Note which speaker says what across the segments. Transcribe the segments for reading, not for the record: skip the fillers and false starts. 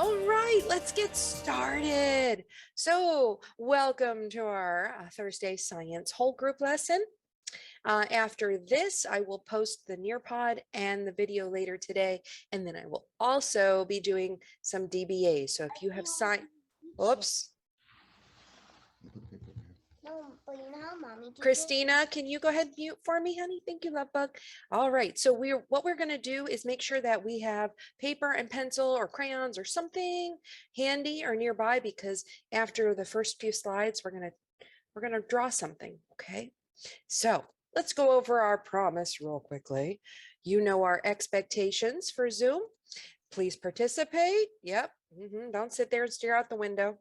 Speaker 1: All right, let's get started. So welcome to our Thursday Science Whole Group lesson. After this, I will post the Nearpod and the video later today, and then I will also be doing some DBAs. So if you have oops.
Speaker 2: No, but you know how mommy
Speaker 1: Christina, can you go ahead and mute for me, honey? Thank you, love bug. All right, so what we're going to do is make sure that we have paper and pencil or crayons or something handy or nearby, because after the first few slides, we're going to draw something, okay? So let's go over our promise real quickly. You know our expectations for Zoom. Please participate. Yep. Don't sit there and stare out the window.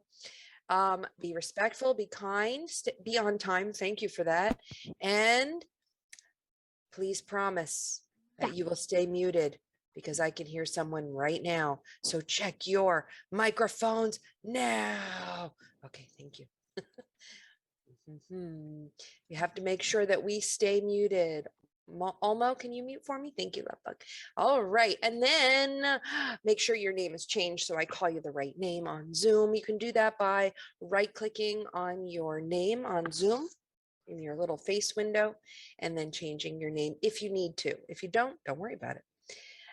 Speaker 1: Be respectful, be kind, be on time. Thank you for that. And please promise that you will stay muted, because I can hear someone right now. So check your microphones now. Okay, thank you. You have to make sure that we stay muted. Olmo, can you mute for me? Thank you, love bug. All right, and then make sure your name is changed so I call you the right name on Zoom. You can do that by right-clicking on your name on Zoom in your little face window and then changing your name if you need to. If you don't worry about it.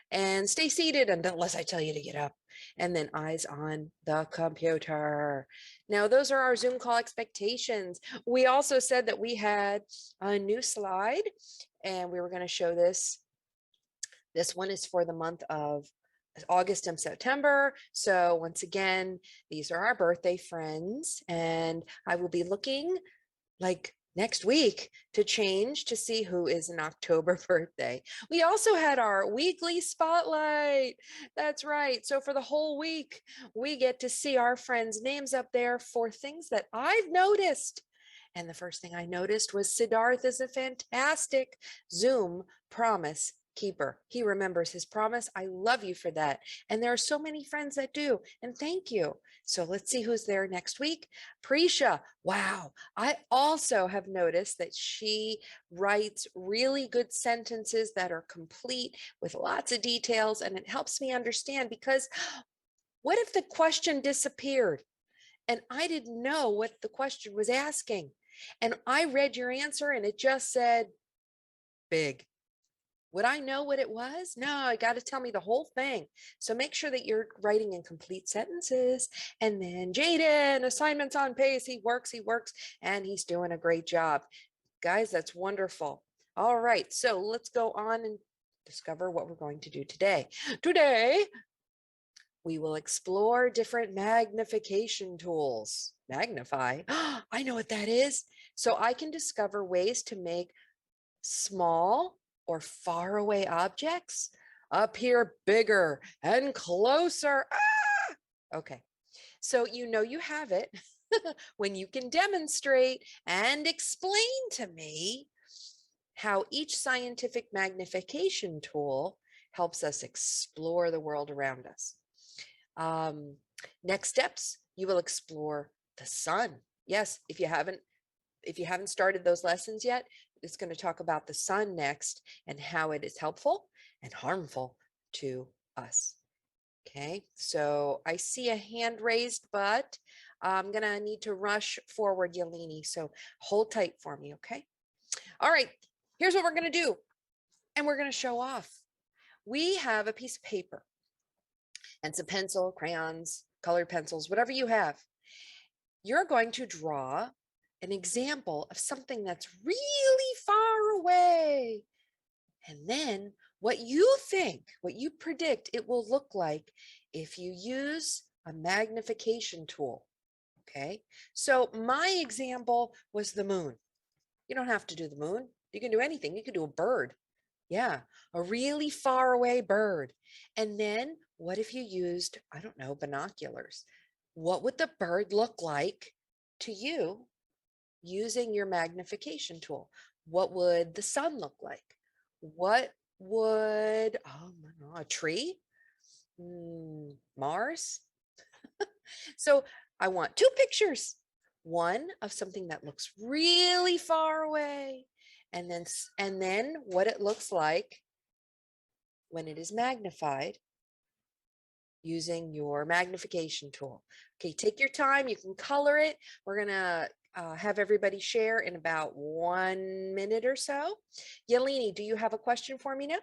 Speaker 1: And stay seated unless I tell you to get up. And then eyes on the computer. Now, those are our Zoom call expectations. We also said that we had a new slide and we were going to show this. This one is for the month of August and September. So once again, these are our birthday friends, and I will be looking like next week to change to see who is an October birthday. We also had our weekly spotlight. That's right. So for the whole week, we get to see our friends' names up there for things that I've noticed. And the first thing I noticed was Siddharth is a fantastic Zoom promise keeper. He remembers his promise. I love you for that. And there are so many friends that do. And thank you. So let's see who's there next week. Prisha. Wow. I also have noticed that she writes really good sentences that are complete with lots of details. And it helps me understand, because what if the question disappeared and I didn't know what the question was asking? And I read your answer and it just said big. Would I know what it was? No, I got to tell me the whole thing. So make sure that you're writing in complete sentences. And then Jaden, assignments on pace. He works, and he's doing a great job. Guys, that's wonderful. All right, so let's go on and discover what we're going to do today. Today, we will explore different magnification tools. Magnify. I know what that is. So I can discover ways to make small or far away objects appear bigger and closer. Okay, so you have it when you can demonstrate and explain to me how each scientific magnification tool helps us explore the world around us. Next steps, you will explore the sun. Yes, if you haven't started those lessons yet, it's going to talk about the sun next and how it is helpful and harmful to us. Okay, so I see a hand raised, but I'm going to need to rush forward, Yeleni. So hold tight for me, okay? All right, here's what we're going to do. And we're going to show off. We have a piece of paper and some pencil, crayons, colored pencils, whatever you have. You're going to draw an example of something that's really far away. And then what you predict it will look like if you use a magnification tool. Okay, so my example was the moon. You don't have to do the moon. You can do anything. You can do a bird. Yeah, a really far away bird. And then what if you used, I don't know, binoculars? What would the bird look like to you using your magnification tool? What would the sun look like? What would, a tree? Mars? So I want two pictures. One of something that looks really far away, and then what it looks like when it is magnified using your magnification tool. Okay, take your time. You can color it. We're going to have everybody share in about 1 minute or so. Yeleni, do you have a question for me now?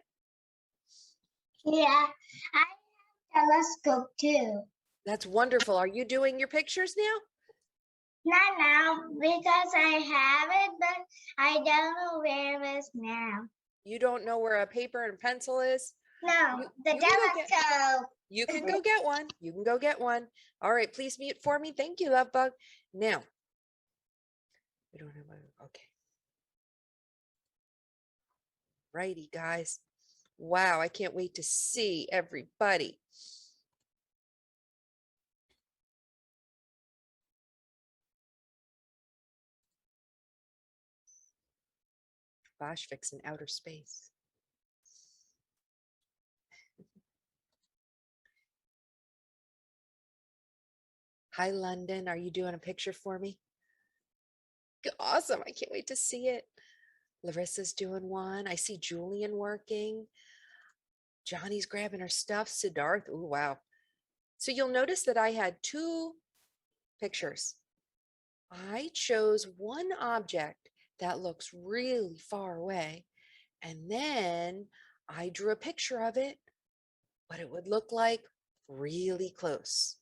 Speaker 2: Yeah, I have telescope too.
Speaker 1: That's wonderful. Are you doing your pictures now?
Speaker 2: Not now because I have it, but I don't know where it is now.
Speaker 1: You don't know where a paper and pencil is?
Speaker 2: No, the
Speaker 1: You can go get,
Speaker 2: telescope.
Speaker 1: you can go get one. You can go get one. All right, please mute for me. Thank you, Love Bug. Now, we don't have a, okay. Righty, guys. Wow, I can't wait to see everybody. Bosch fixing outer space. Hi, London. Are you doing a picture for me? Awesome. I can't wait to see it. Larissa's doing one. I see Julian working. Johnny's grabbing her stuff. Siddharth. Oh, wow. So you'll notice that I had 2 pictures. I chose one object that looks really far away, and then I drew a picture of it, what it would look like really close.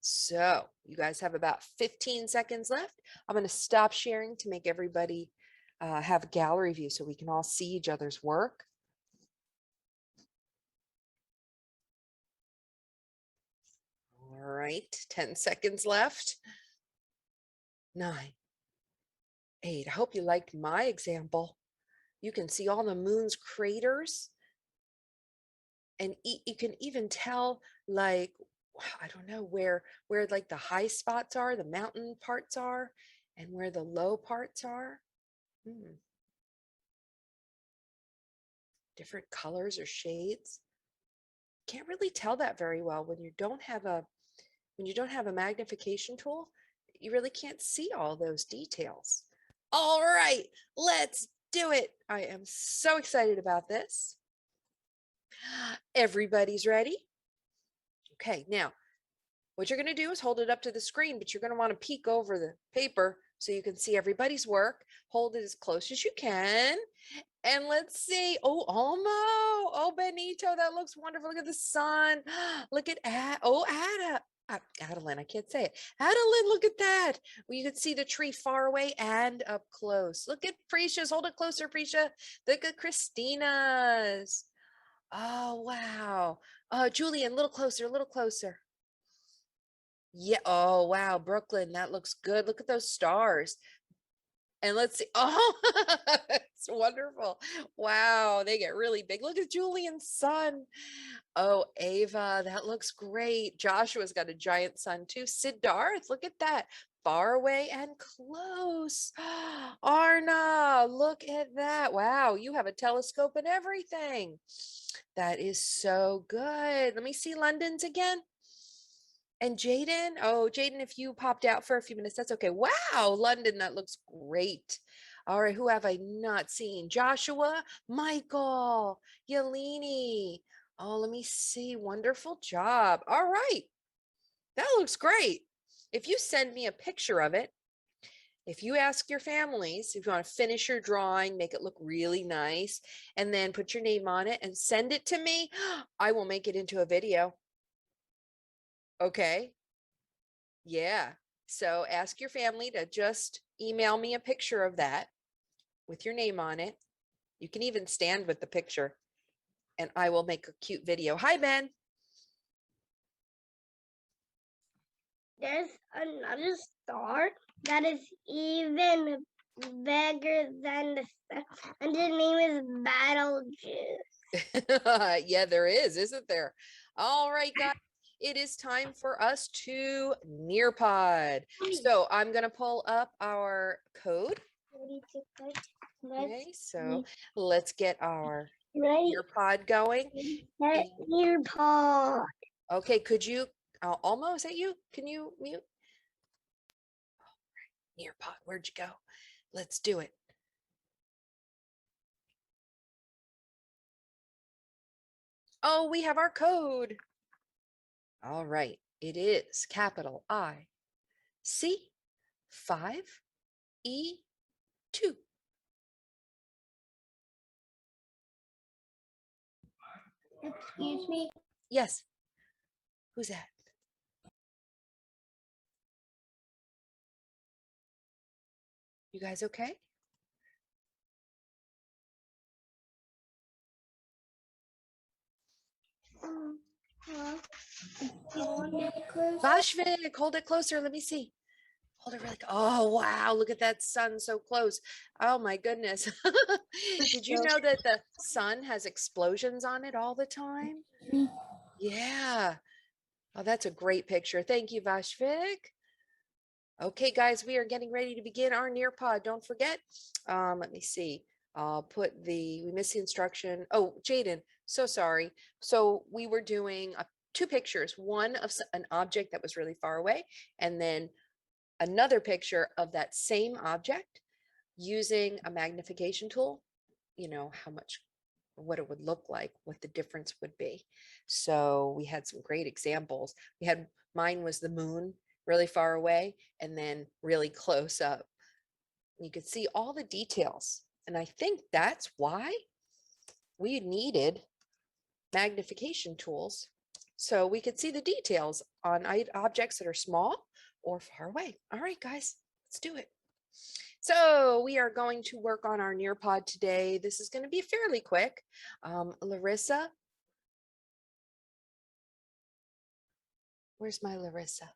Speaker 1: So you guys have about 15 seconds left. I'm going to stop sharing to make everybody have a gallery view so we can all see each other's work. All right, 10 seconds left. 9, 8. I hope you liked my example. You can see all the moon's craters. And you can even tell, like, I don't know where like the high spots are, the mountain parts are, and where the low parts are. Different colors or shades. Can't really tell that very well when you don't have a magnification tool. You really can't see all those details. All right, let's do it. I am so excited about this. Everybody's ready? Okay, now what you're going to do is hold it up to the screen, but you're going to want to peek over the paper so you can see everybody's work. Hold it as close as you can. And let's see. Oh, Almo. Oh, Benito, that looks wonderful. Look at the sun. Look at Adeline, I can't say it. Adeline, look at that. Well, you can see the tree far away and up close. Look at Prisha's. Hold it closer, Prisha. Look at Christina's. Oh, wow. Julian, a little closer, a little closer. Yeah. Oh, wow. Brooklyn, that looks good. Look at those stars. And let's see. Oh, it's wonderful. Wow. They get really big. Look at Julian's sun. Oh, Ava, that looks great. Joshua's got a giant sun too. Siddharth, look at that. Far away and close. Arna, look at that. Wow. You have a telescope and everything. That is so good. Let me see London's again. And Jaden, oh, Jaden, if you popped out for a few minutes, that's okay. Wow, London, that looks great. All right, who have I not seen? Joshua, Michael, Yeleni. Oh, let me see. Wonderful job. All right, that looks great. If you send me a picture of it, if you ask your families, if you want to finish your drawing, make it look really nice, and then put your name on it and send it to me, I will make it into a video. Okay. Yeah. So ask your family to just email me a picture of that with your name on it. You can even stand with the picture and I will make a cute video. Hi, Ben.
Speaker 2: There's another star that is even bigger than the star, and the name is Betelgeuse.
Speaker 1: Yeah, there is, isn't there? All right, guys. It is time for us to Nearpod. So I'm going to pull up our code. Okay, so let's get our Nearpod going.
Speaker 2: Nearpod.
Speaker 1: Okay, could you, Almo, is that you? Can you mute? Nearpod, where'd you go? Let's do it. Oh, we have our code. All right. It is capital IC5E2.
Speaker 2: Excuse me.
Speaker 1: Yes. Who's that? You guys okay?
Speaker 2: Hello. You want me to close?
Speaker 1: Vashvik, hold it closer. Let me see. Hold it really. Oh, wow. Look at that sun so close. Oh, my goodness. Did you know that the sun has explosions on it all the time? Yeah. Oh, that's a great picture. Thank you, Vashvik. Okay, guys, we are getting ready to begin our Nearpod. Don't forget. Let me see. I'll put we missed the instruction. Oh, Jaden, so sorry. So we were doing two pictures, one of an object that was really far away, and then another picture of that same object using a magnification tool, what it would look like, what the difference would be. So we had some great examples. Mine was the moon really far away and then really close up. You could see all the details. And I think that's why we needed magnification tools so we could see the details on objects that are small or far away. All right, guys, let's do it. So we are going to work on our Nearpod today. This is going to be fairly quick. Larissa, where's my Larissa?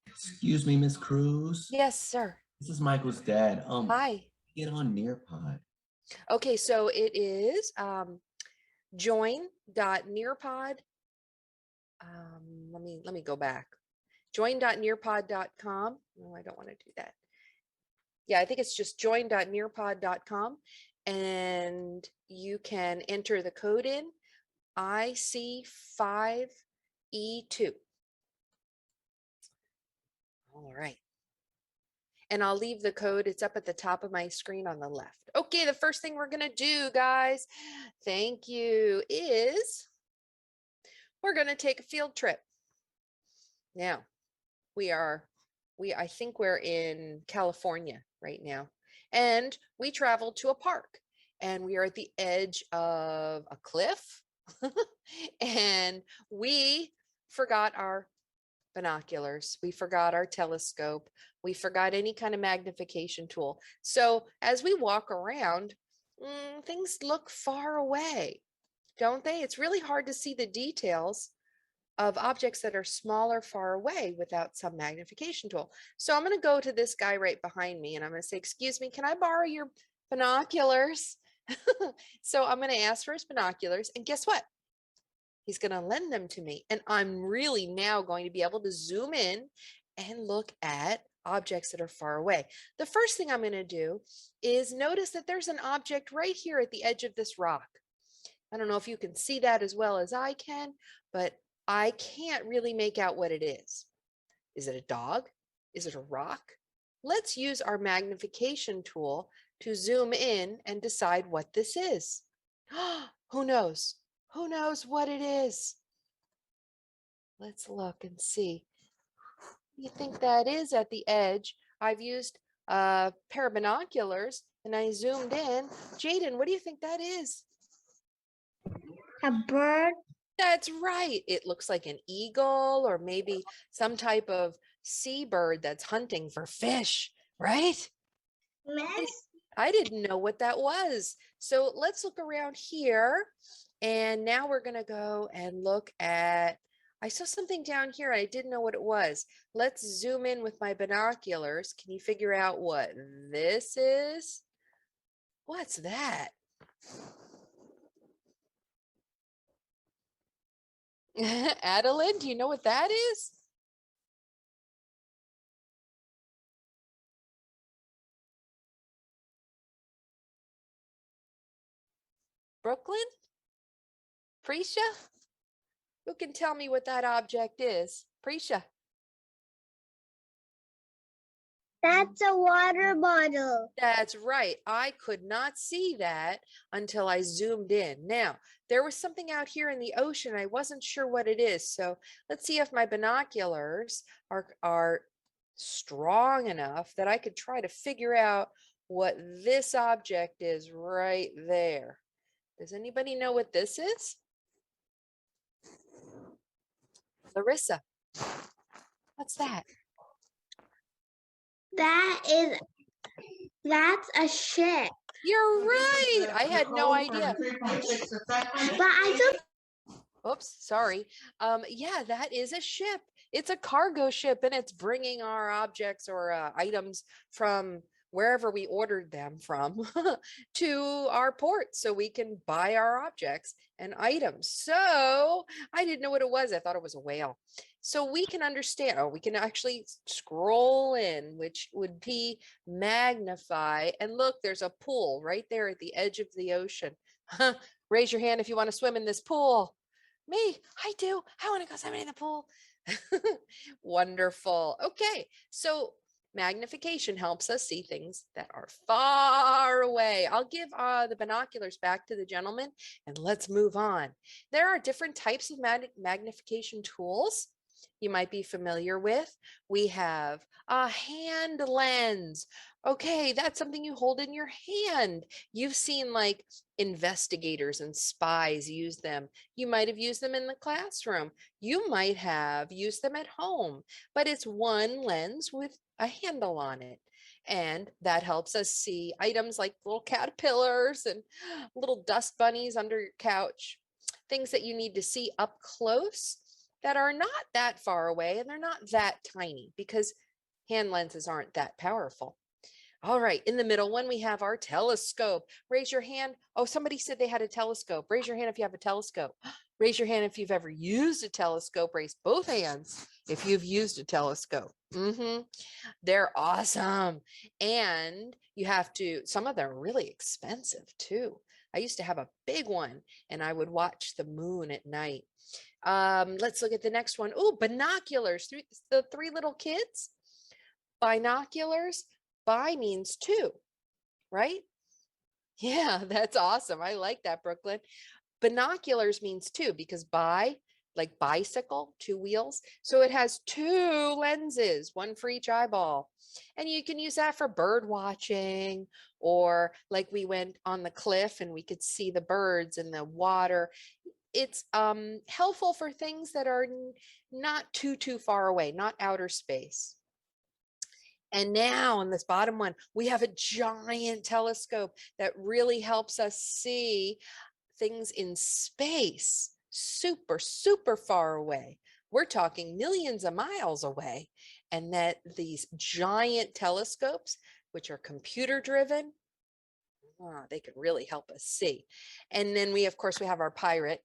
Speaker 3: Excuse me, Miss Cruz.
Speaker 1: Yes, sir.
Speaker 3: This is Michael's dad.
Speaker 1: Hi.
Speaker 3: Get on Nearpod.
Speaker 1: Okay, so it is join.nearpod. Let me go back. Join.nearpod.com. No, I don't want to do that. Yeah, I think it's just join.nearpod.com, and you can enter the code in IC5E2. All right. And I'll leave the code. It's up at the top of my screen on the left. Okay, the first thing we're going to do, guys, thank you, is we're going to take a field trip. Now, I think we're in California right now. And we traveled to a park and we are at the edge of a cliff. And we forgot our binoculars. We forgot our telescope. We forgot any kind of magnification tool. So as we walk around, things look far away, don't they? It's really hard to see the details of objects that are smaller far away without some magnification tool. So I'm going to go to this guy right behind me and I'm going to say, excuse me, can I borrow your binoculars? So I'm going to ask for his binoculars, and guess what? He's going to lend them to me. And I'm really now going to be able to zoom in and look at objects that are far away. The first thing I'm going to do is notice that there's an object right here at the edge of this rock. I don't know if you can see that as well as I can, but I can't really make out what it is. Is it a dog? Is it a rock? Let's use our magnification tool to zoom in and decide what this is. Who knows? Who knows what it is? Let's look and see. What do you think that is at the edge? I've used a pair of binoculars and I zoomed in. Jaden, what do you think that is?
Speaker 2: A bird.
Speaker 1: That's right. It looks like an eagle or maybe some type of seabird that's hunting for fish, right? I didn't know what that was. So let's look around here. And now we're going to go and look at, I saw something down here. I didn't know what it was. Let's zoom in with my binoculars. Can you figure out what this is? What's that? Adeline, do you know what that is? Brooklyn? Prisha? Who can tell me what that object is? Prisha.
Speaker 2: That's a water bottle.
Speaker 1: That's right. I could not see that until I zoomed in. Now, there was something out here in the ocean. I wasn't sure what it is. So let's see if my binoculars are strong enough that I could try to figure out what this object is right there. Does anybody know what this is? Larissa, what's that?
Speaker 2: That's a ship.
Speaker 1: You're right. I had no idea.
Speaker 2: But I just
Speaker 1: Oops, sorry. Yeah, that is a ship. It's a cargo ship and it's bringing our objects or items from wherever we ordered them from to our port so we can buy our objects and items. So I didn't know what it was. I thought it was a whale. So we can understand, we can actually scroll in, which would be magnify. And look, there's a pool right there at the edge of the ocean. Raise your hand if you want to swim in this pool. Me, I do. I want to go swimming in the pool. Wonderful. Okay, so magnification helps us see things that are far away. I'll give the binoculars back to the gentleman and let's move on. There are different types of magnification tools you might be familiar with. We have a hand lens. Okay, that's something you hold in your hand. You've seen like investigators and spies use them. You might have used them in the classroom. You might have used them at home, but it's one lens with a handle on it. And that helps us see items like little caterpillars and little dust bunnies under your couch, things that you need to see up close that are not that far away and they're not that tiny because hand lenses aren't that powerful. All right, in the middle one, we have our telescope. Raise your hand. Oh, somebody said they had a telescope. Raise your hand if you have a telescope. Raise your hand if you've ever used a telescope. Raise both hands if you've used a telescope. They're awesome. And you have to, some of them are really expensive too. I used to have a big one and I would watch the moon at night. Let's look at the next one. Oh, binoculars. The three little kids. Binoculars. Bi means two, right? Yeah, that's awesome. I like that, Brooklyn. Binoculars means two because bi, like bicycle, two wheels. So it has two lenses, one for each eyeball. And you can use that for bird watching, or like we went on the cliff and we could see the birds in the water. It's helpful for things that are not too far away, not outer space. And now on this bottom one, we have a giant telescope that really helps us see things in space, super far away. We're talking millions of miles away. And that these giant telescopes, which are computer driven, they can really help us see. And then we, of course, we have our pirate.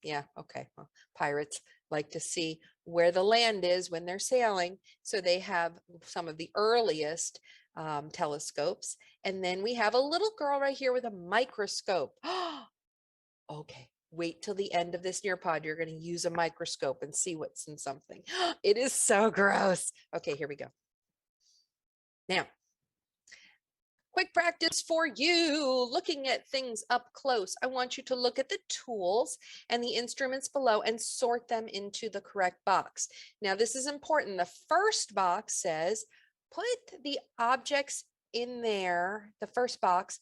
Speaker 1: Yeah, okay. Well, pirates like to see where the land is when they're sailing. So they have some of the earliest telescopes. And then we have a little girl right here with a microscope. Okay, wait till the end of this Nearpod. You're going to use a microscope and see what's in something. It is so gross. Okay, here we go. Now, quick practice for you, looking at things up close. I want you to look at the tools and the instruments below and sort them into the correct box. Now, this is important. The first box says, put the objects in there, the first box,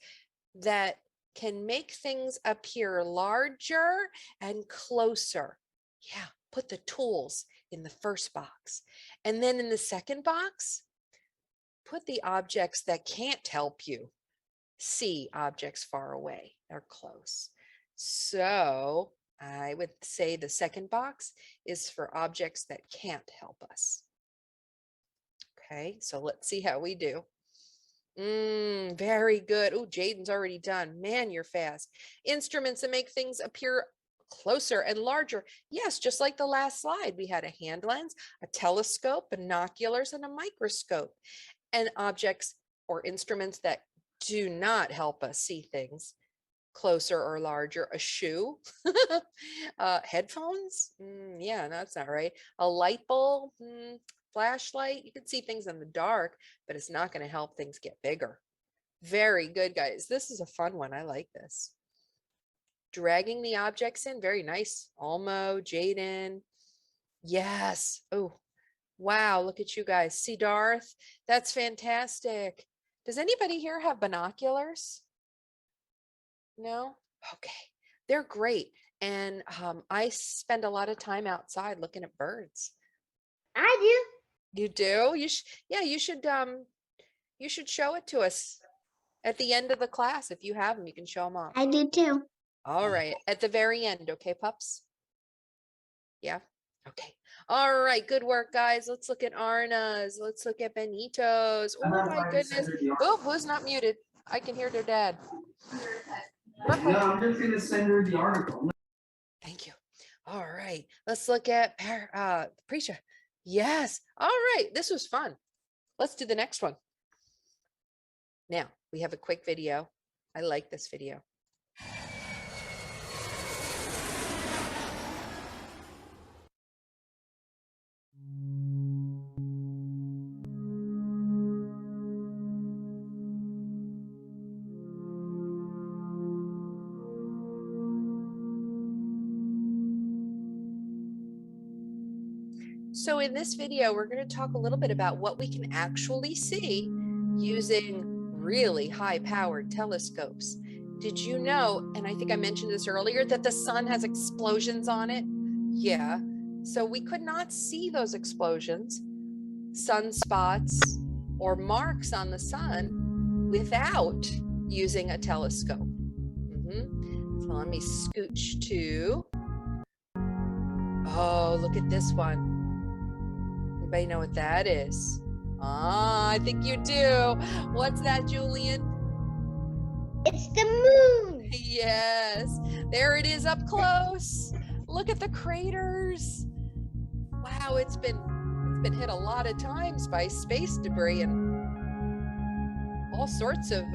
Speaker 1: that can make things appear larger and closer. Yeah, put the tools in the first box. And then in the second box, put the objects that can't help you see objects far away or close. So I would say the second box is for objects that can't help us. Okay, so let's see how we do. Very good. Oh, Jaden's already done. Man, you're fast. Instruments that make things appear closer and larger. Yes, just like the last slide, we had a hand lens, a telescope, binoculars, and a microscope. And objects or instruments that do not help us see things closer or larger. A shoe, headphones. Yeah, no, that's not right. A light bulb. flashlight, you can see things in the dark, but it's not going to help things get bigger. Very good, guys. This is a fun one. I like this. Dragging the objects in. Very nice. Almo, Jaden. Yes. Oh, wow. Look at you guys. See, Darth? That's fantastic. Does anybody here have binoculars? No? Okay. They're great. And I spend a lot of time outside looking at birds.
Speaker 2: I
Speaker 1: You do? Yeah, you should show it to us at the end of the class. If you have them, you can show them off.
Speaker 2: do. I do too.
Speaker 1: All right. At the very end, okay, pups? Yeah. Okay. All right. Good work, guys. Let's look at Arna's. Let's look at Benito's. Oh my goodness. Oh, who's not muted? I can hear their dad.
Speaker 4: No, I'm just gonna send her the article.
Speaker 1: Thank you. All right. Let's look at Prisha. Yes. All right. This was fun. Let's do the next one. Now, we have a quick video. I like this video. So in this video, we're going to talk a little bit about what we can actually see using really high-powered telescopes. Did you know, and I think I mentioned this earlier, that the sun has explosions on it? Yeah. So we could not see those explosions, sunspots, or marks on the sun without using a telescope. So let me scooch to, oh, look at this one. Anybody know what that is? Ah, I think you do. What's that, Julian?
Speaker 2: It's the moon.
Speaker 1: Yes, there it is up close. Look at the craters. Wow, it's been hit a lot of times by space debris and all sorts of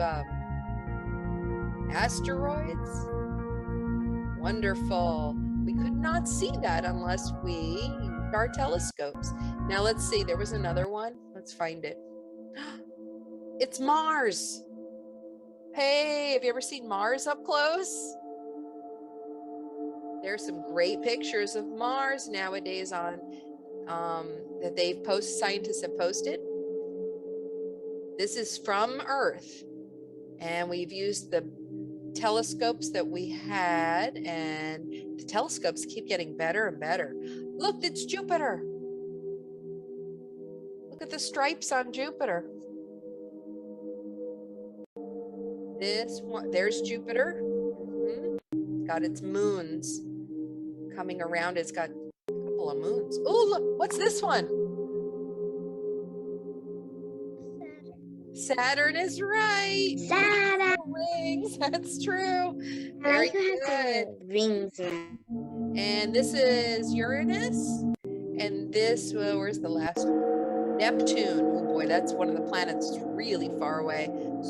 Speaker 1: asteroids. Wonderful. We could not see that unless we used our telescopes. Now let's see, there was another one. Let's find it. It's Mars. Hey, have you ever seen Mars up close? There's some great pictures of Mars nowadays on that scientists have posted. This is from Earth, and we've used the telescopes that we had, and the telescopes keep getting better and better. Look, it's Jupiter. Look at the stripes on Jupiter. This one, there's Jupiter. It's got its moons coming around. It's got a couple of moons. Oh, look, what's this one? Saturn is right.
Speaker 2: Saturn.
Speaker 1: Rings, that's true.
Speaker 2: I
Speaker 1: Very
Speaker 2: also have
Speaker 1: good.
Speaker 2: the rings.
Speaker 1: And this is Uranus. And this, well, where's the last one? Neptune. Oh boy, that's one of the planets really far away.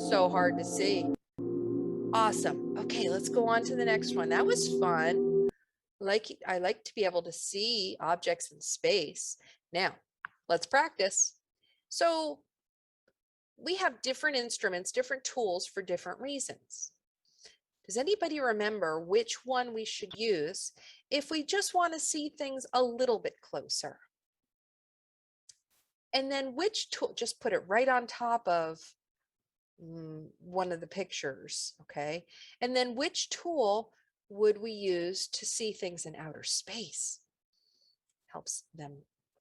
Speaker 1: So hard to see. Awesome. Okay, let's go on to the next one. That was fun. I like to be able to see objects in space. Now, let's practice. So we have different instruments, different tools for different reasons. Does anybody remember which one we should use if we just want to see things a little bit closer? And then which tool, just put it right on top of one of the pictures, okay? And then which tool would we use to see things in outer space? Helps them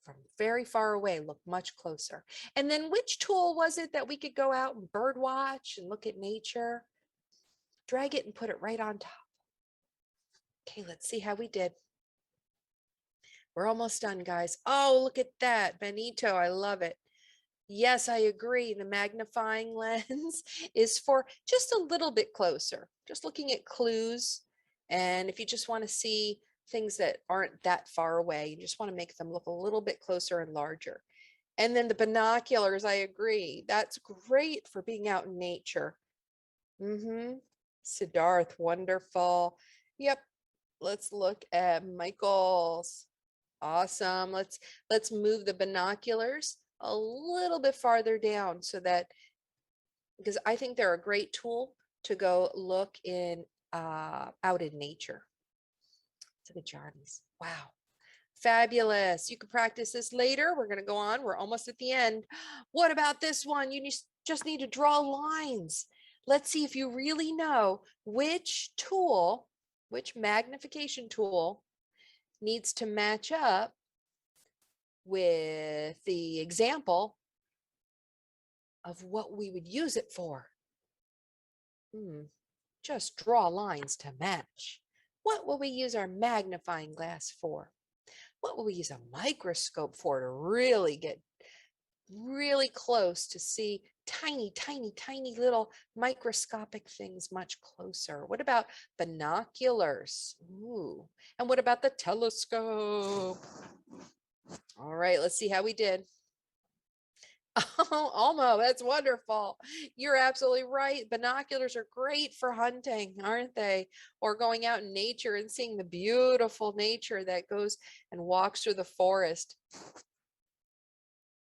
Speaker 1: from very far away look much closer. And then which tool was it that we could go out and bird watch and look at nature? Drag it and put it right on top. Okay, let's see how we did. We're almost done, guys. Oh, look at that. Benito, I love it. Yes, I agree. The magnifying lens is for just a little bit closer, just looking at clues. And if you just want to see things that aren't that far away, you just want to make them look a little bit closer and larger. And then the binoculars, I agree. That's great for being out in nature. Siddharth, wonderful. Yep. Let's look at Michael's. Awesome. Let's move the binoculars a little bit farther down so that, because I think they're a great tool to go look in out in nature. Look at Johnny's. Wow. Fabulous. You can practice this later. We're going to go on. We're almost at the end. What about this one? Just need to draw lines. Let's see if you really know which tool, which magnification tool needs to match up with the example of what we would use it for. Just draw lines to match. What will we use our magnifying glass for? What will we use a microscope for to really get really close to see tiny, tiny, tiny little microscopic things much closer? What about binoculars? Ooh. And what about the telescope? All right, let's see how we did. Oh, Almo, that's wonderful. You're absolutely right. Binoculars are great for hunting, aren't they? Or going out in nature and seeing the beautiful nature that goes and walks through the forest.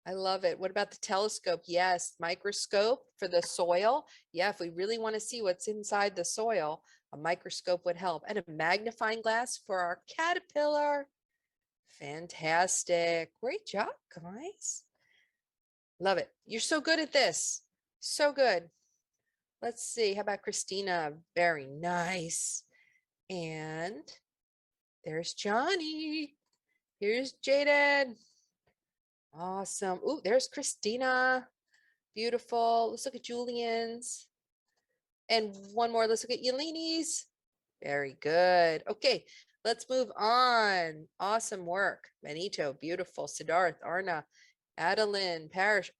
Speaker 1: I love it. What about the telescope? Yes, microscope for the soil. Yeah, if we really want to see what's inside the soil, a microscope would help. And a magnifying glass for our caterpillar. Fantastic. Great job, guys. Love it. You're so good at this. So good. Let's see. How about Christina? Very nice. And there's Johnny. Here's Jaden. Awesome. Ooh, there's Christina. Beautiful. Let's look at Julian's. And one more. Let's look at Yeleni's. Very good. Okay, let's move on. Awesome work. Benito, beautiful. Siddharth, Arna, Adeline, Parish,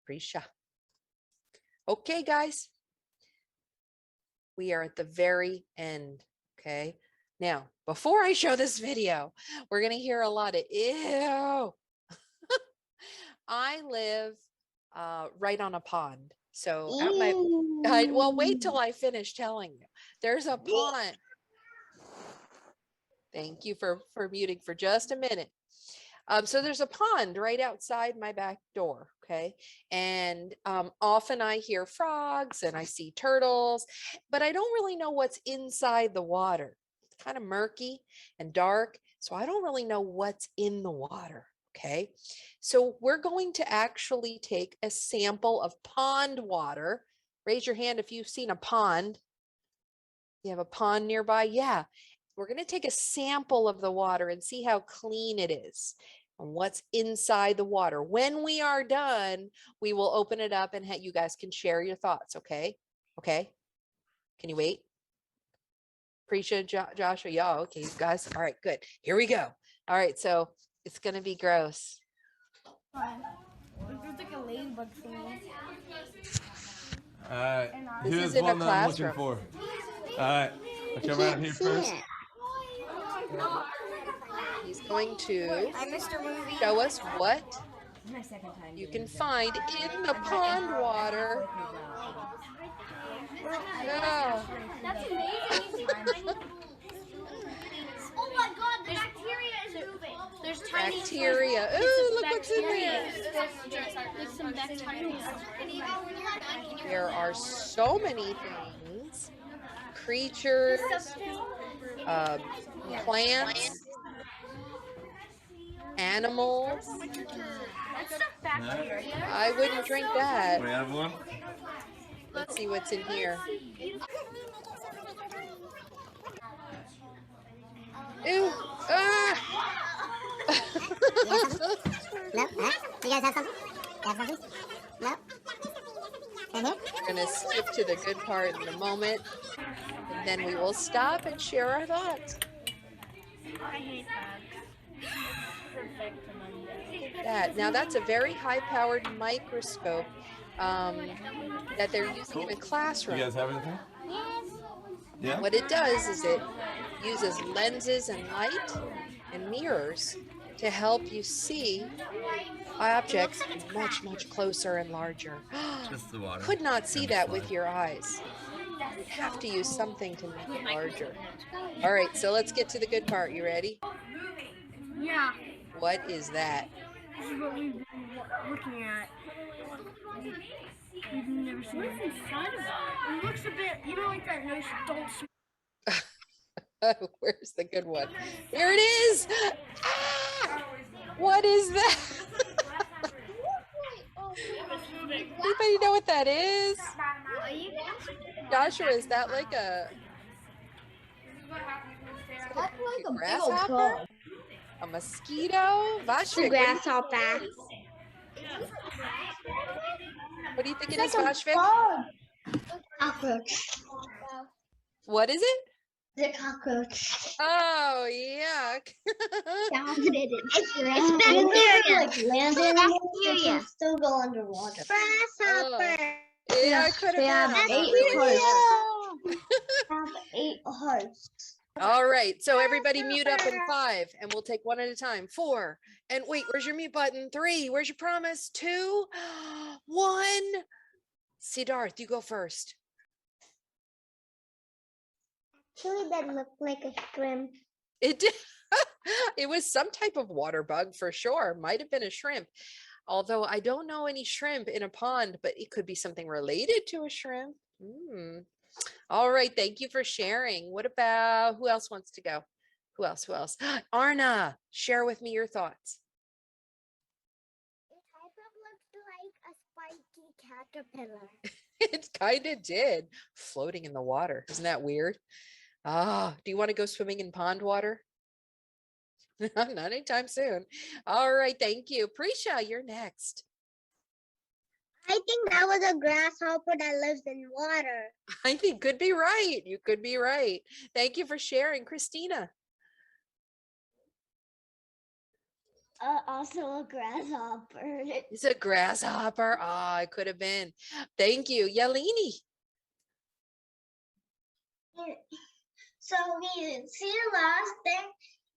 Speaker 1: Prisha. Okay, guys. We are at the very end. Okay. Now, before I show this video, we're going to hear a lot of ew. I live right on a pond. So at my, well, wait till I finish telling you. There's a pond. Thank you for muting for just a minute. So there's a pond right outside my back door, okay? And often I hear frogs and I see turtles, but I don't really know what's inside the water. It's kind of murky and dark, so I don't really know what's in the water, okay? So we're going to actually take a sample of pond water. Raise your hand if you've seen a pond. You have a pond nearby? Yeah. We're going to take a sample of the water and see how clean it is and what's inside the water. When we are done, we will open it up and you guys can share your thoughts. Okay. Okay. Can you wait? Prisha, Joshua, yeah. Okay, you guys. All right, good. Here we go. All right. So it's going to be gross. This is in a classroom.
Speaker 5: All right. I'll come around here first.
Speaker 1: He's going to show us what you can find in the pond water. Yeah.
Speaker 2: That's amazing. Oh my God, the bacteria is moving. There's tiny
Speaker 1: Bacteria. Ooh, look what's in there.
Speaker 2: There's some bacteria.
Speaker 1: There are so many things. Creatures, plants, animals. I wouldn't drink that.
Speaker 5: We have one.
Speaker 1: Let's see what's in here. Ew. Ah.
Speaker 6: No? Huh? You guys have something? You have something? No? In here?
Speaker 1: We're going to skip to the good part in a moment. And then we will stop and share our thoughts.
Speaker 2: I hate
Speaker 1: That. Now that's a very high-powered microscope that they're using in a classroom.
Speaker 5: You guys have anything? Yeah.
Speaker 1: What it does is it uses lenses and light and mirrors to help you see objects much, much closer and larger.
Speaker 5: Just the water.
Speaker 1: Could not see that with your eyes. You'd have to use something to make it larger. All right, so let's get to the good part. You ready?
Speaker 2: Yeah,
Speaker 1: What is that?
Speaker 2: this is what we've been looking at. We've never seen it. Inside of it? It looks a bit, like that noise, don't
Speaker 1: Where's the good one? Here it is. Ah! What is that? Anybody know what that is? Joshua, is that like a
Speaker 6: That's like a
Speaker 1: grasshopper? A mosquito? Vashvik,
Speaker 2: grasshopper.
Speaker 1: what do you think it is, Vashvik?
Speaker 2: Cockroach.
Speaker 1: What is it?
Speaker 2: The cockroach.
Speaker 1: Oh, yuck.
Speaker 2: It's bacteria.
Speaker 6: Like land bacteria. Still go underwater.
Speaker 2: Grasshopper.
Speaker 1: Yeah, it could have been. I'm not really sure.
Speaker 6: Have 8 hearts.
Speaker 1: All right, so everybody mute up in 5, and we'll take one at a time. 4, and wait, where's your mute button? 3, where's your promise? 2, 1. Siddharth, you go first.
Speaker 2: Actually, that looked like a shrimp.
Speaker 1: It did. It was some type of water bug for sure. Might have been a shrimp. Although I don't know any shrimp in a pond, but it could be something related to a shrimp. All right, thank you for sharing. What about, who else wants to go? Who else? Arna, share with me your thoughts.
Speaker 2: It kind of looks like a spiky caterpillar.
Speaker 1: It kind of did, floating in the water. Isn't that weird? Do you want to go swimming in pond water? Not anytime soon. All right, thank you. Prisha, you're next.
Speaker 2: I think that was a grasshopper that lives in water.
Speaker 1: I think could be right. You could be right. Thank you for sharing, Christina.
Speaker 2: Also a grasshopper.
Speaker 1: It's a grasshopper. It could have been. Thank you, Yelini.
Speaker 2: So we see the last thing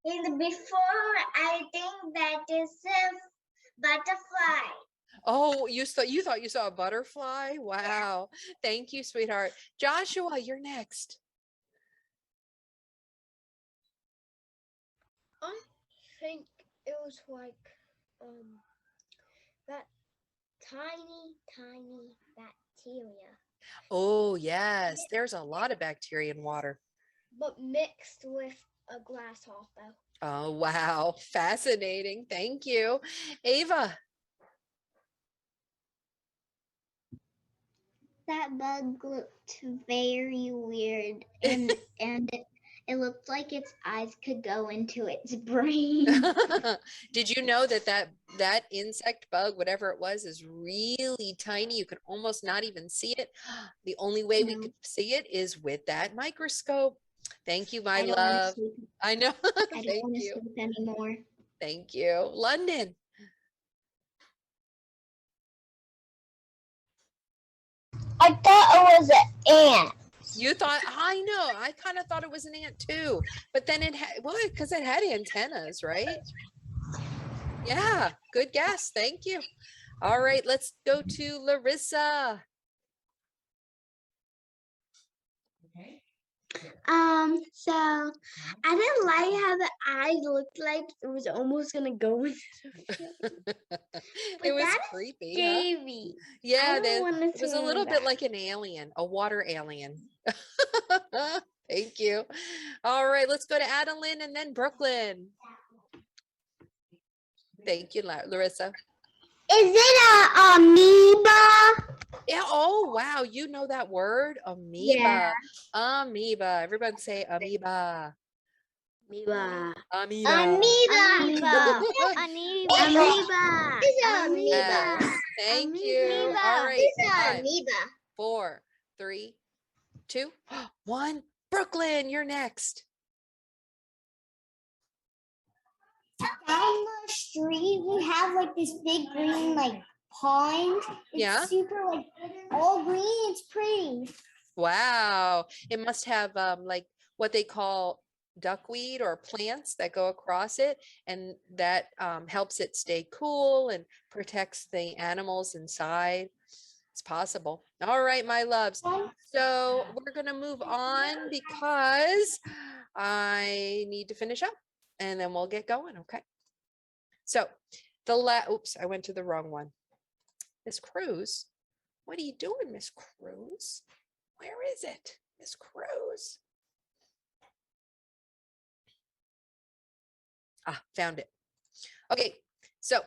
Speaker 2: in the before. I think that is a butterfly.
Speaker 1: Oh, you thought you saw a butterfly? Wow. Thank you, sweetheart. Joshua, you're next.
Speaker 2: I think it was like that tiny bacteria,
Speaker 1: Oh, yes. There's a lot of bacteria in water.
Speaker 2: but mixed with a grasshopper.
Speaker 1: Oh, wow. Fascinating. Thank you. Ava.
Speaker 6: That bug looked very weird, and it looked like its eyes could go into its brain.
Speaker 1: Did you know that insect bug, whatever it was, is really tiny? You can almost not even see it. The only way we
Speaker 6: No.
Speaker 1: could see it is with that microscope. Thank you, my
Speaker 6: I don't wanna
Speaker 1: love.
Speaker 6: sleep.
Speaker 1: I know.
Speaker 6: I don't
Speaker 1: Thank
Speaker 6: want to
Speaker 1: you.
Speaker 6: sleep anymore.
Speaker 1: Thank you. London.
Speaker 2: I thought it was an ant.
Speaker 1: You thought, I know, I kind of thought it was an ant too, but then it had, well, because it had antennas, right? Yeah, good guess. Thank you. All right, let's go to Larissa.
Speaker 2: So I didn't like how the eyes looked like it was almost gonna go in.
Speaker 1: It was
Speaker 2: that is
Speaker 1: creepy. Huh?
Speaker 2: Scary.
Speaker 1: Yeah,
Speaker 2: don't wanna
Speaker 1: it was a
Speaker 2: swim
Speaker 1: little
Speaker 2: in
Speaker 1: bit
Speaker 2: that.
Speaker 1: like an alien, a water alien. Thank you. All right, let's go to Adeline and then Brooklyn. Thank you, Larissa.
Speaker 2: Is it a amoeba?
Speaker 1: Yeah. Oh, wow. You know that word? Amoeba.
Speaker 2: Yeah.
Speaker 1: Amoeba. Everyone say amoeba.
Speaker 2: Amoeba.
Speaker 1: Amoeba.
Speaker 2: Amoeba. Amoeba. It's an amoeba.
Speaker 1: Yes. Thank you.
Speaker 2: Amoeba.
Speaker 1: All right.
Speaker 2: It's an
Speaker 1: 5,
Speaker 2: amoeba.
Speaker 1: 4, 3, 2, 1. Brooklyn, you're next.
Speaker 6: Down the street, we have like this big green pond. It's
Speaker 1: Yeah.
Speaker 6: super all green. It's pretty.
Speaker 1: Wow. It must have like what they call duckweed or plants that go across it, and that helps it stay cool and protects the animals inside. It's possible. All right, my loves. So we're going to move on because I need to finish up and then we'll get going. Okay. So oops, I went to the wrong one. Miss Cruz, what are you doing, Miss Cruz? Where is it, Miss Cruz? Ah, found it. Okay, so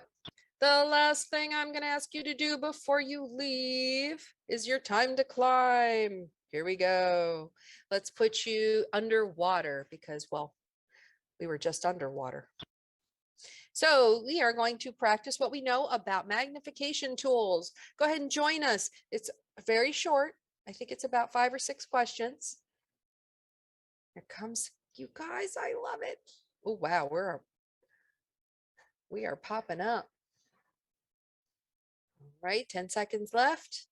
Speaker 1: the last thing I'm going to ask you to do before you leave is your time to climb. Here we go. Let's put you underwater because, well, we were just underwater. So we are going to practice what we know about magnification tools. Go ahead and join us. It's very short. I think it's about 5 or 6 questions. Here comes, you guys. I love it. Oh, wow. We are popping up. All right, 10 seconds left.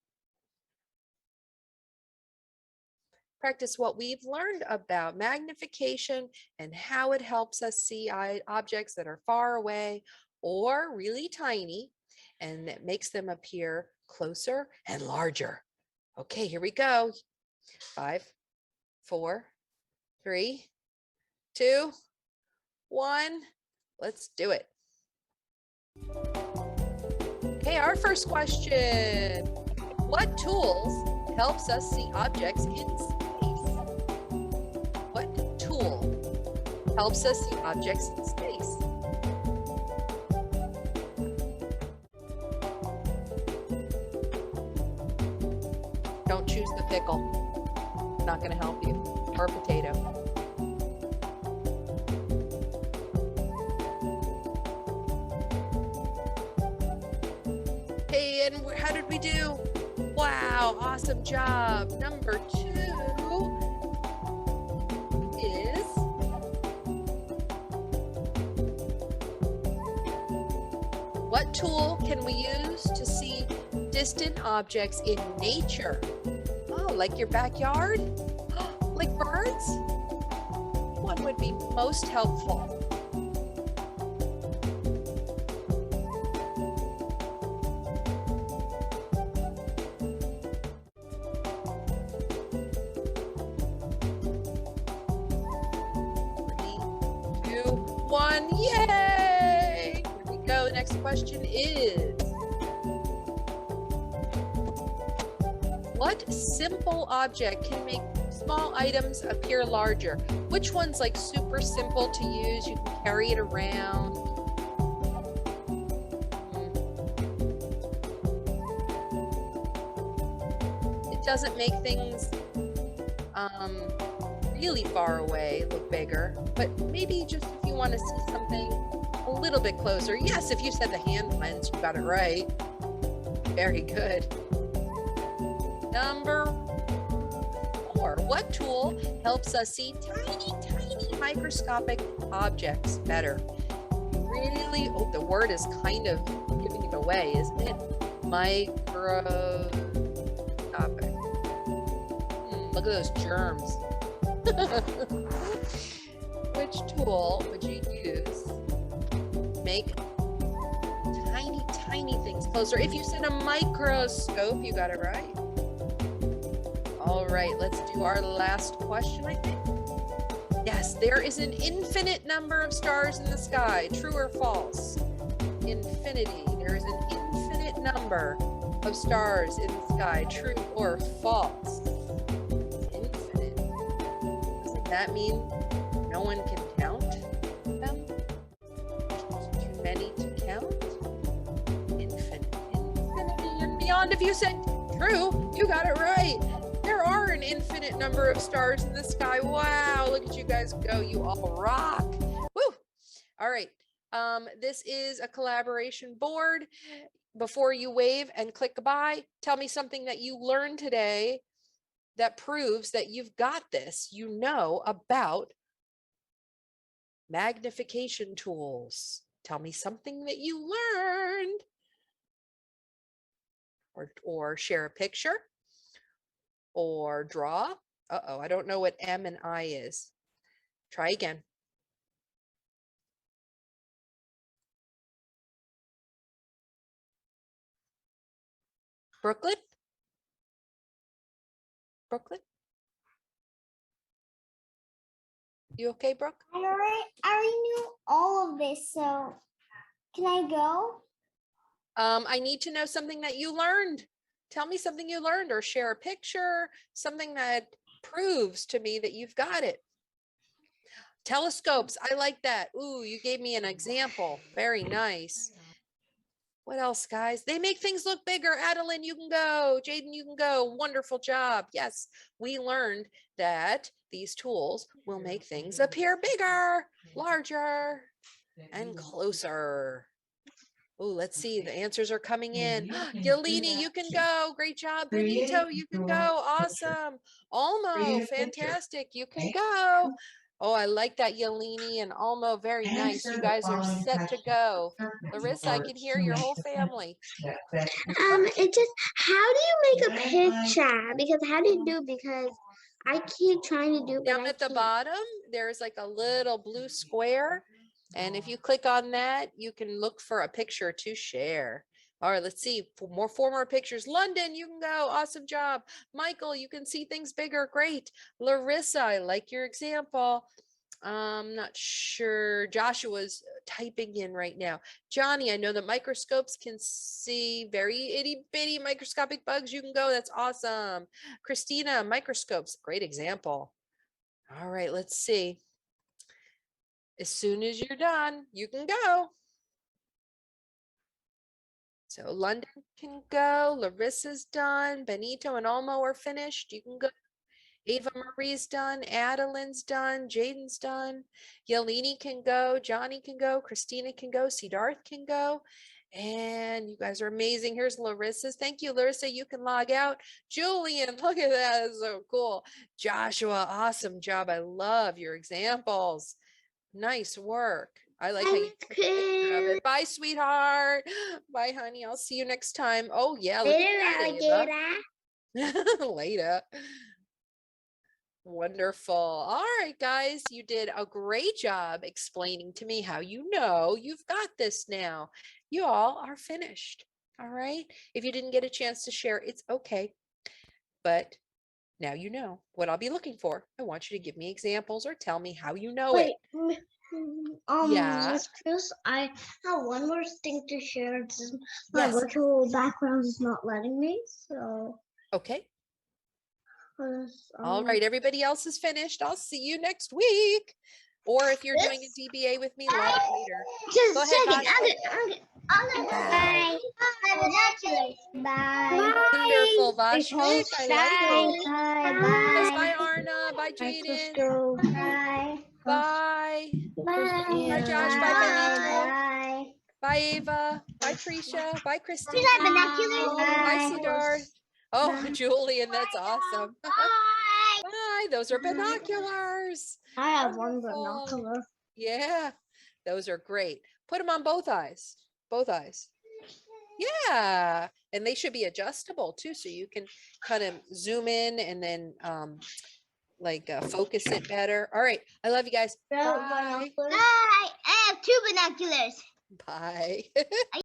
Speaker 1: Practice what we've learned about magnification and how it helps us see objects that are far away or really tiny, and it makes them appear closer and larger. Okay, here we go. 5, 4, 3, 2, 1. Let's do it. Okay, our first question. What tools helps us see objects in space? What tool helps us see objects in space? Don't choose the pickle. Not going to help you. Or potato. Hey, and how did we do? Wow, awesome job. Number 2 is what tool can we use to see distant objects in nature? Oh, like your backyard? Like birds? What would be most helpful? One, yay! Here we go. The next question is, what simple object can make small items appear larger? Which one's like super simple to use? You can carry it around. It doesn't make things really far away look bigger, but maybe just if you want to see something a little bit closer. Yes, if you said the hand lens, you got it right. Very good. Number 4, what tool helps us see tiny microscopic objects better? Really, oh, the word is kind of giving it away, isn't it? Microscopic. Look at those germs. Which tool would you use to make tiny things closer? If you said a microscope, you got it right. All right, let's do our last question, I think. Yes, there is an infinite number of stars in the sky. True or false? Infinity. There is an infinite number of stars in the sky. True or false? That mean no one can count them? Too many to count? Infinity and beyond. If you said true, you got it right. There are an infinite number of stars in the sky. Wow, look at you guys go. You all rock. Woo! All right. This is a collaboration board. Before you wave and click goodbye, tell me something that you learned today that proves that you've got this, you know about magnification tools. Tell me something that you learned. Or share a picture. Or draw. Uh-oh, I don't know what M and I is. Try again. Brooklyn? Brooklyn? You okay, Brooke?
Speaker 6: I already knew all of this, so Can I go?
Speaker 1: I need to know something that you learned. Tell me something you learned or share a picture, something that proves to me that you've got it. Telescopes, I like that. Ooh, you gave me an example. Very nice. What else, guys? They make things look bigger. Adeline, you can go. Jaden, you can go. Wonderful job. Yes, we learned that these tools will make things appear bigger, larger, and closer. Oh, let's see. The answers are coming in. Yeleni, you can go. Great job. Benito, you can go. Awesome. Almo, fantastic. You can go. Oh, I like that, Yeleni and Almo. Very nice. You guys are set to go. Larissa, I can hear your whole family.
Speaker 2: It just, how do you make a picture? Because how do you do? Because I keep trying to do, but
Speaker 1: Down
Speaker 2: I
Speaker 1: at the
Speaker 2: can't.
Speaker 1: bottom, there's like a little blue square. And if you click on that, you can look for a picture to share. All right, let's see. For four more pictures. London, you can go. Awesome job. Michael, you can see things bigger. Great. Larissa, I like your example. I'm not sure. Joshua's typing in right now. Johnny, I know that microscopes can see very itty bitty microscopic bugs. You can go. That's awesome. Christina, microscopes. Great example. All right, let's see. As soon as you're done, you can go. So London can go. Larissa's done. Benito and Olmo are finished. You can go. Ava Marie's done. Adeline's done. Jaden's done. Yeleni can go. Johnny can go. Christina can go. Siddharth can go. And you guys are amazing. Here's Larissa's. Thank you, Larissa. You can log out. Julian, look at that. That's so cool. Joshua, awesome job. I love your examples. Nice work. I like how you took a picture of it. Bye, sweetheart. Bye, honey. I'll see you next time. Oh, yeah. Look at that, Ava. Later. Wonderful. All right, guys. You did a great job explaining to me how you know you've got this now. You all are finished. All right. If you didn't get a chance to share, it's okay. But now you know what I'll be looking for. I want you to give me examples or tell me how you know it. Yeah.
Speaker 2: Miss Cruz, I have one more thing to share. My
Speaker 1: Yes.
Speaker 2: virtual background is not letting me, so.
Speaker 1: Okay. All right. Everybody else is finished. I'll see you next week. Or if you're doing a DBA with me live later.
Speaker 2: Just
Speaker 1: Go
Speaker 2: a
Speaker 1: ahead,
Speaker 2: second. Bye. Bye.
Speaker 1: Wonderful, Vashvik. I like it. Yes,
Speaker 2: Bye.
Speaker 1: bye, Arna. Bye, Jaden.
Speaker 2: Bye.
Speaker 1: Bye.
Speaker 2: Bye.
Speaker 1: Bye, Josh. Bye, Benito.
Speaker 2: Bye.
Speaker 1: Bye, Ava. Bye, Tricia. Bye, Christina.
Speaker 2: Binoculars.
Speaker 1: Bye, Siddharth. Oh,
Speaker 2: Bye.
Speaker 1: Julian, that's awesome.
Speaker 2: Bye.
Speaker 1: Bye. Those are binoculars.
Speaker 2: I have one
Speaker 1: Wonderful.
Speaker 2: binocular.
Speaker 1: Yeah, those are great. Put them on both eyes. Both eyes. Yeah, and they should be adjustable too, so you can kind of zoom in and then focus it better. All right, I love you guys. Bye.
Speaker 2: Bye. I have two binoculars.
Speaker 1: Bye.